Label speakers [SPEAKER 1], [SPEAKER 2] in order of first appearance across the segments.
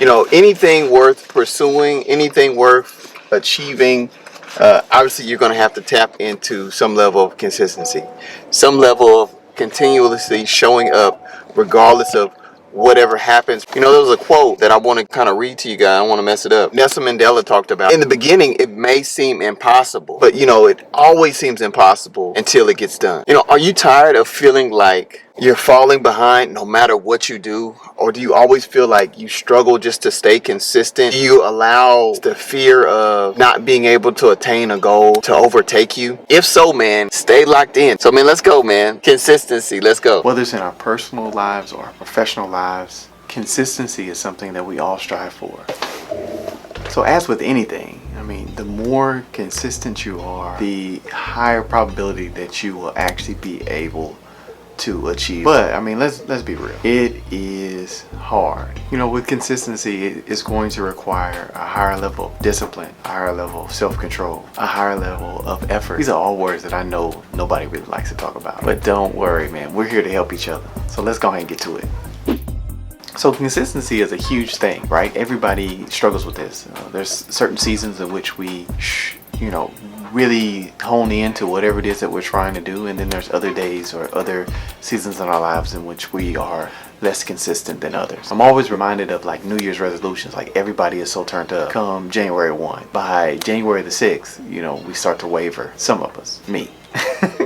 [SPEAKER 1] You know, anything worth pursuing, anything worth achieving, obviously you're going to have to tap into some level of consistency, some level of continuously showing up regardless of whatever happens. You know, there was a quote that I want to kind of read to you guys. I don't want to mess it up. Nelson Mandela talked about, in the beginning, it may seem impossible, but you know, it always seems impossible until it gets done. You know, are you tired of feeling like you're falling behind no matter what you do? Or do you always feel like you struggle just to stay consistent? Do you allow the fear of not being able to attain a goal to overtake you? If so, man, stay locked in. So, man, let's go, man. Consistency, let's go.
[SPEAKER 2] Whether it's in our personal lives or our professional lives, consistency is something that we all strive for. So as with anything, I mean, the more consistent you are, the higher probability that you will actually be able to achieve. But I mean, let's be real, it is hard. You know, with consistency, it's going to require a higher level of discipline, a higher level of self-control, a higher level of effort. These are all words that I know nobody really likes to talk about, but don't worry, man, we're here to help each other. So let's go ahead and get to it. So consistency is a huge thing, right? Everybody struggles with this. There's certain seasons in which we really hone into whatever it is that we're trying to do, and then there's other days or other seasons in our lives in which we are less consistent than others. I'm always reminded of like New Year's resolutions. Like, everybody is so turned up come January 1. By January the 6th, you know, we start to waver. Some of us, me.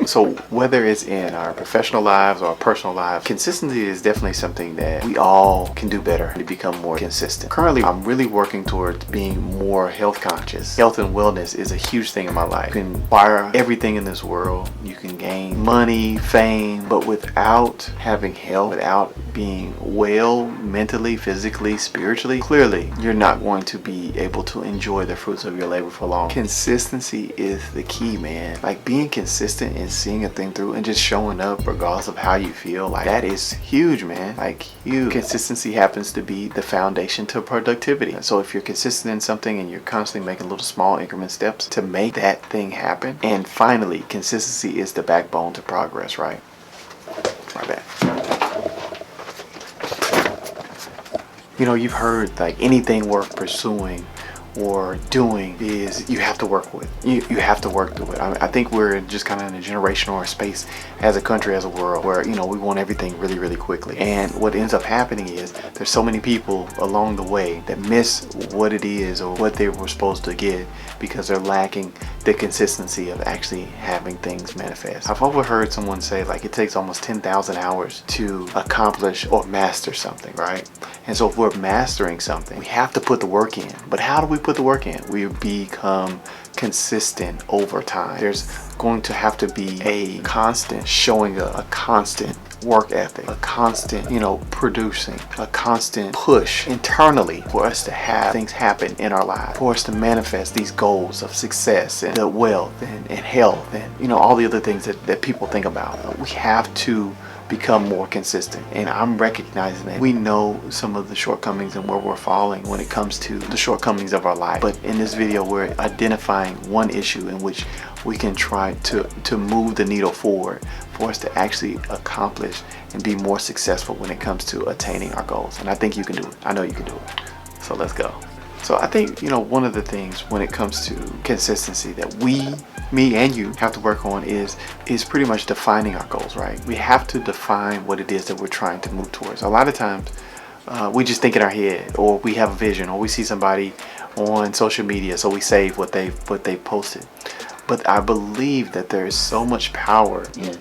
[SPEAKER 2] So whether it's in our professional lives or our personal lives, consistency is definitely something that we all can do better to become more consistent. Currently, I'm really working towards being more health conscious. Health and wellness is a huge thing in my life. You can acquire everything in this world. You can gain money, fame, but without having health, without being well mentally, physically, spiritually, clearly you're not going to be able to enjoy the fruits of your labor for long. Consistency is the key, man. Like, being consistent and seeing a thing through and just showing up regardless of how you feel, like, that is huge, man. Like, huge. Consistency happens to be the foundation to productivity. So if you're consistent in something and you're constantly making little small increment steps to make that thing happen, and finally, consistency is the backbone to progress, right? My bad. You know, you've heard like anything worth pursuing or doing is you have to work with. You have to work through it. I think we're just kind of in a generation or a space as a country, as a world, where, you know, we want everything really, really quickly. And what ends up happening is there's so many people along the way that miss what it is or what they were supposed to get because they're lacking the consistency of actually having things manifest. I've overheard someone say like it takes almost 10,000 hours to accomplish or master something, right? And so if we're mastering something, we have to put the work in. But how do we put the work in? We become consistent over time. There's going to have to be a constant showing up, a constant work ethic, a constant, you know, producing, a constant push internally for us to have things happen in our lives, for us to manifest these goals of success and the wealth and health and, you know, all the other things that people think about. We have to become more consistent, and I'm recognizing that we know some of the shortcomings and where we're falling when it comes to the shortcomings of our life. But in this video, we're identifying one issue in which we can try to move the needle forward for us to actually accomplish and be more successful when it comes to attaining our goals. And I think you can do it. I know you can do it. So let's go. So I think, you know, one of the things when it comes to consistency that me and you have to work on is pretty much defining our goals, right? We have to define what it is that we're trying to move towards. A lot of times we just think in our head, or we have a vision, or we see somebody on social media, so we save what they posted. But I believe that there is so much power in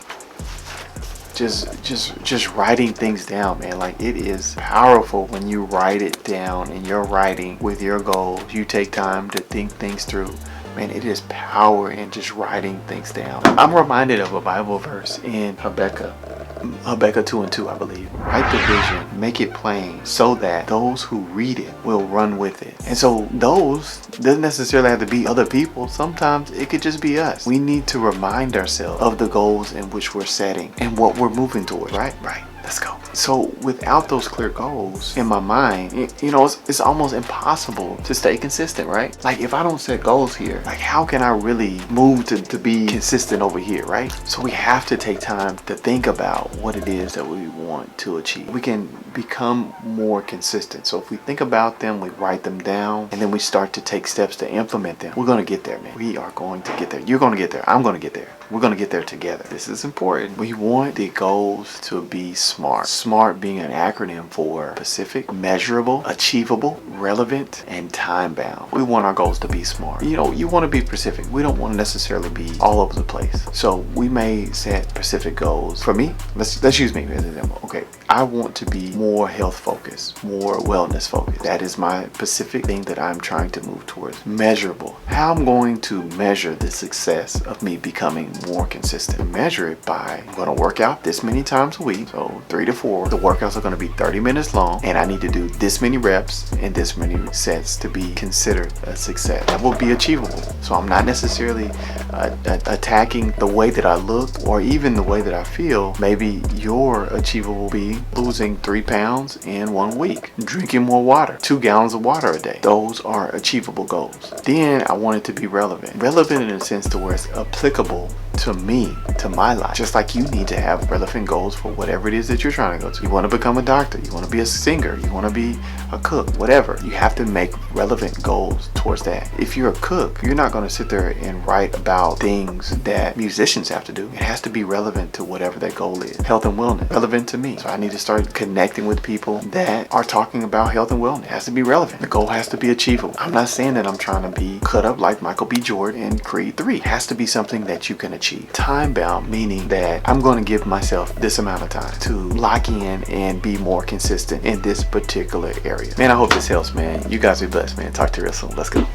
[SPEAKER 2] just writing things down, man. Like, it is powerful when you write it down and you're writing with your goals. You take time to think things through. Man, it is power in just writing things down. I'm reminded of a Bible verse in Habakkuk 2:2, I believe. Write the vision, make it plain, so that those who read it will run with it. And so those doesn't necessarily have to be other people. Sometimes it could just be us. We need to remind ourselves of the goals in which we're setting and what we're moving towards, right? Let's go. So without those clear goals in my mind, it's almost impossible to stay consistent, right? Like if I don't set goals here, like how can I really move to be consistent over here, right? So we have to take time to think about what it is that we want to achieve. We can become more consistent. So if we think about them, we write them down, and then we start to take steps to implement them, we're going to get there, man. We are going to get there. You're going to get there. I'm going to get there. We're going to get there together. This is important. We want the goals to be SMART. SMART being an acronym for specific, measurable, achievable, relevant, and time bound. We want our goals to be SMART. You want to be specific. We don't want to necessarily be all over the place. So we may set specific goals. For me, let's use me as an example. Okay, I want to be more health focused, more wellness focused. That is my specific thing that I'm trying to move towards. Measurable. How I'm going to measure the success of me becoming more consistent. Measure it by, I'm going to work out this many times a week, so 3 to 4. The workouts are going to be 30 minutes long, and I need to do this many reps and this many sets to be considered a success. That will be achievable. So I'm not necessarily attacking the way that I look or even the way that I feel. Maybe your achievable will be losing 3 pounds in 1 week, drinking more water, 2 gallons of water a day. Those are achievable goals. Then I want it to be relevant. Relevant in a sense to where it's applicable to me, to my life. Just like you need to have relevant goals for whatever it is that you're trying to go to. You want to become a doctor, you want to be a singer, you want to be a cook, whatever. You have to make relevant goals towards that. If you're a cook, you're not going to sit there and write about things that musicians have to do. It has to be relevant to whatever that goal is. Health and wellness, relevant to me. So I need to start connecting with people that are talking about health and wellness. It has to be relevant. The goal has to be achievable. I'm not saying that I'm trying to be cut up like Michael B. Jordan in Creed 3. It has to be something that you can achieve. Time bound, meaning that I'm going to give myself this amount of time to lock in and be more consistent in this particular area. Man, I hope this helps, man. You guys be blessed, man. Talk to you real soon. Let's go.